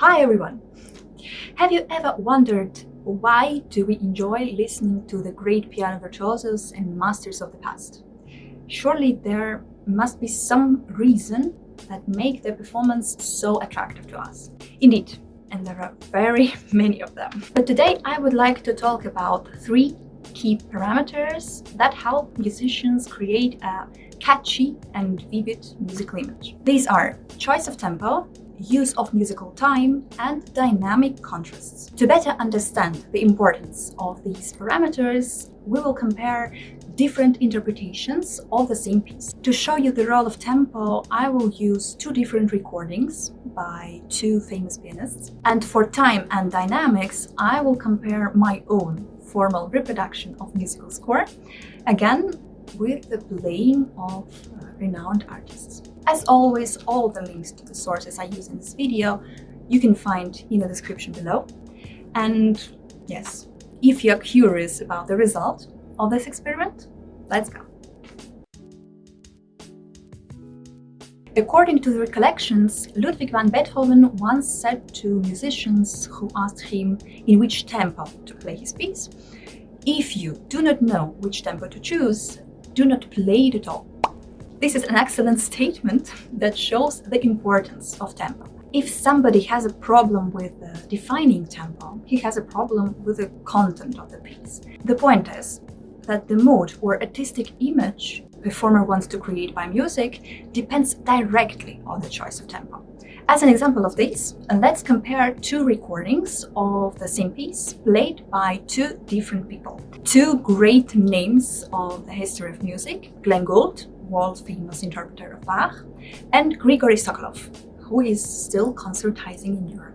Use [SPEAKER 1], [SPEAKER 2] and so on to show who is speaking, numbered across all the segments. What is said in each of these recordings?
[SPEAKER 1] Hi everyone! Have you ever wondered why do we enjoy listening to the great piano virtuosos and masters of the past? Surely there must be some reason that make their performance so attractive to us. Indeed, and there are very many of them. But today I would like to talk about 3 key parameters that help musicians create a catchy and vivid musical image. These are choice of tempo, use of musical time, and dynamic contrasts. To better understand the importance of these parameters, we will compare different interpretations of the same piece. To show you the role of tempo, I will use 2 different recordings by 2 famous pianists. And for time and dynamics, I will compare my own formal reproduction of musical score, again with the playing of renowned artists. As always, all the links to the sources I use in this video you can find in the description below. And yes, if you're curious about the result of this experiment, let's go. According to the recollections, Ludwig van Beethoven once said to musicians who asked him in which tempo to play his piece, "If you do not know which tempo to choose, do not play it at all." This is an excellent statement that shows the importance of tempo. If somebody has a problem with defining tempo, he has a problem with the content of the piece. The point is that the mood or artistic image the performer wants to create by music depends directly on the choice of tempo. As an example of this, let's compare 2 recordings of the same piece played by 2 different people. 2 great names of the history of music: Glenn Gould, world-famous interpreter of Bach, and Grigory Sokolov, who is still concertizing in Europe.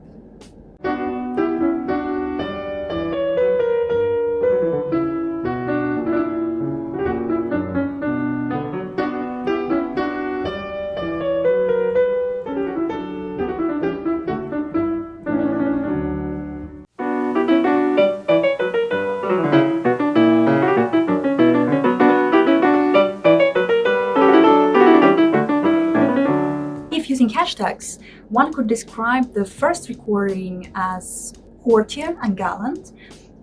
[SPEAKER 1] Using hashtags, one could describe the first recording as courtier and gallant,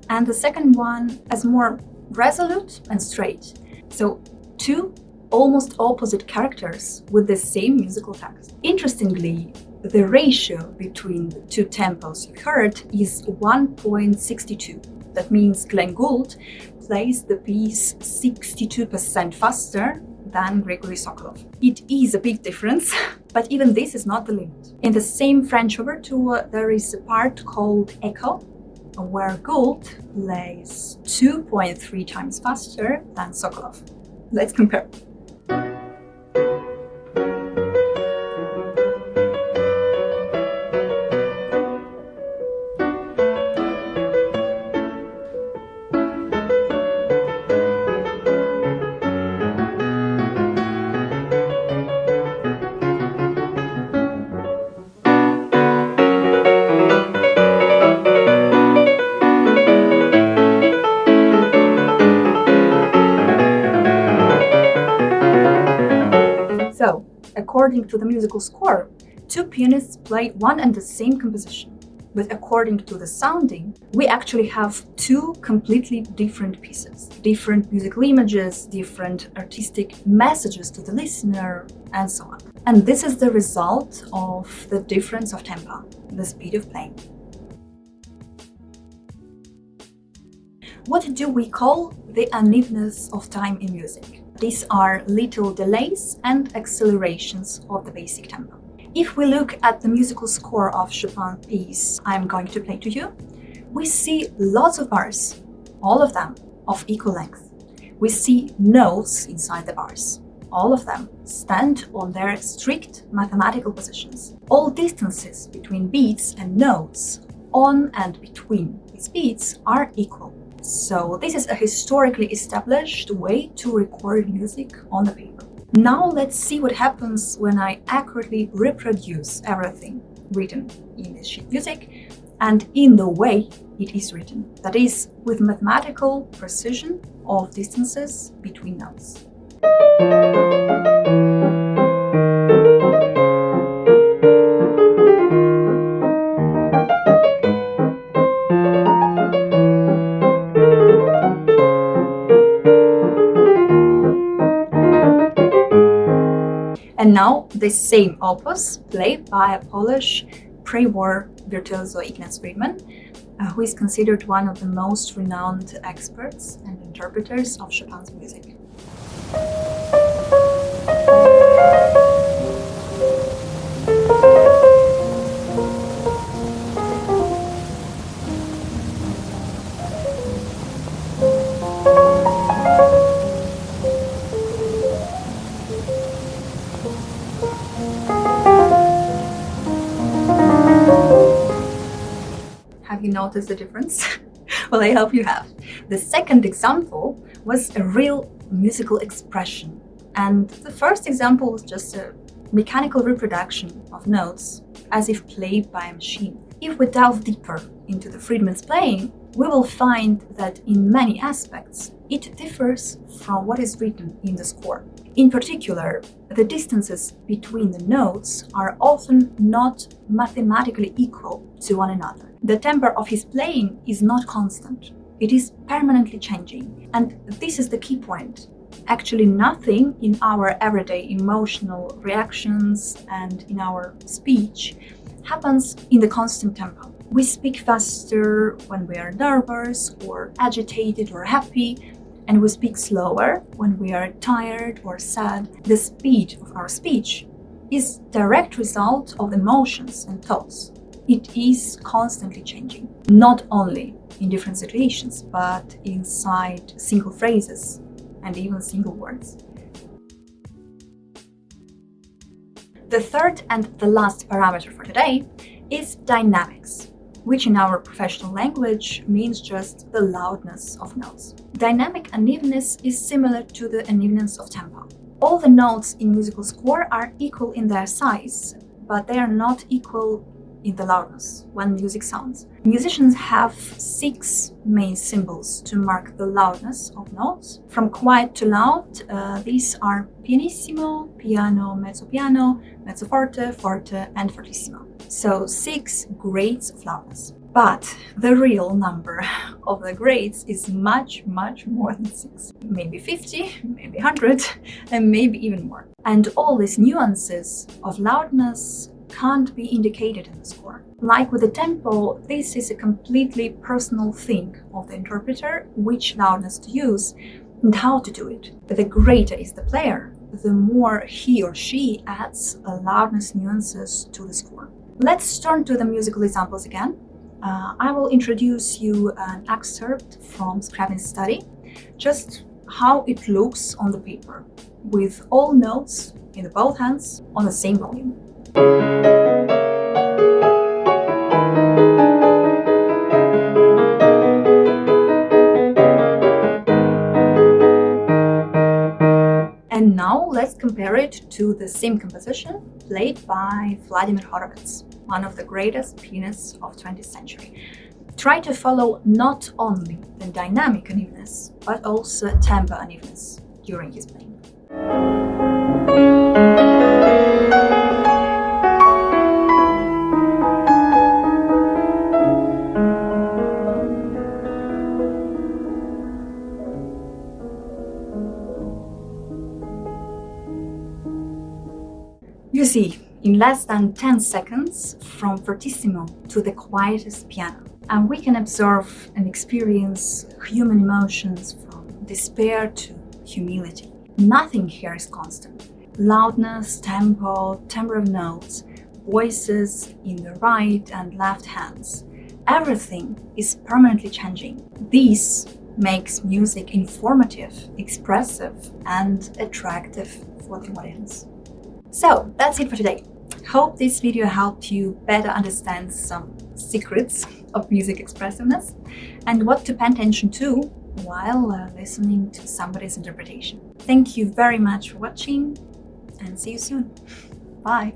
[SPEAKER 1] and the second one as more resolute and straight. So 2 almost opposite characters with the same musical text. Interestingly, the ratio between the 2 tempos you heard is 1.62. That means Glenn Gould plays the piece 62% faster than Grigory Sokolov. It is a big difference, but even this is not the limit. In the same French overture, there is a part called Echo, where Gould plays 2.3 times faster than Sokolov. Let's compare. So, according to the musical score, 2 pianists play one and the same composition. But according to the sounding, we actually have 2 completely different pieces, different musical images, different artistic messages to the listener, and so on. And this is the result of the difference of tempo, the speed of playing. What do we call the unevenness of time in music? These are little delays and accelerations of the basic tempo. If we look at the musical score of Chopin's piece I'm going to play to you, we see lots of bars, all of them of equal length. We see notes inside the bars. All of them stand on their strict mathematical positions. All distances between beats and notes on and between these beats are equal. So this is a historically established way to record music on the paper. Now let's see what happens when I accurately reproduce everything written in this sheet music and in the way it is written, that is, with mathematical precision of distances between notes. this same opus played by a Polish pre-war virtuoso Ignaz Friedman, who is considered one of the most renowned experts and interpreters of Chopin's music. Have you noticed the difference? Well, I hope you have. The second example was a real musical expression, and the first example was just a mechanical reproduction of notes as if played by a machine. If we delve deeper into the Friedman's playing, we will find that in many aspects it differs from what is written in the score. In particular, the distances between the notes are often not mathematically equal to one another. The tempo of his playing is not constant. It is permanently changing. And this is the key point. Actually, nothing in our everyday emotional reactions and in our speech happens in the constant tempo. We speak faster when we are nervous or agitated or happy, and we speak slower when we are tired or sad. The speed of our speech is a direct result of emotions and thoughts. It is constantly changing, not only in different situations, but inside single phrases and even single words. The third and the last parameter for today is dynamics, which in our professional language means just the loudness of notes. Dynamic unevenness is similar to the unevenness of tempo. All the notes in musical score are equal in their size, but they are not equal in the loudness when music sounds. Musicians have 6 main symbols to mark the loudness of notes. From quiet to loud, these are pianissimo, piano, mezzo forte, forte, and fortissimo. So 6 grades of loudness. But the real number of the grades is much, much more than 6. Maybe 50, maybe 100, and maybe even more. And all these nuances of loudness can't be indicated in the score. Like with the tempo, this is a completely personal thing of the interpreter, which loudness to use and how to do it. But the greater is the player, the more he or she adds loudness nuances to the score. Let's turn to the musical examples again. I will introduce you an excerpt from Scriabin's study, just how it looks on the paper, with all notes in both hands on the same volume. And now let's compare it to the same composition played by Vladimir Horowitz, one of the greatest pianists of 20th century. Try to follow not only the dynamic unevenness, but also tempo unevenness during his playing. You see, in less than 10 seconds, from fortissimo to the quietest piano, and we can observe and experience human emotions from despair to humility. Nothing here is constant. Loudness, tempo, timbre of notes, voices in the right and left hands. Everything is permanently changing. This makes music informative, expressive, and attractive for the audience. So that's it for today. Hope this video helped you better understand some secrets of music expressiveness and what to pay attention to while listening to somebody's interpretation. Thank you very much for watching and see you soon. Bye.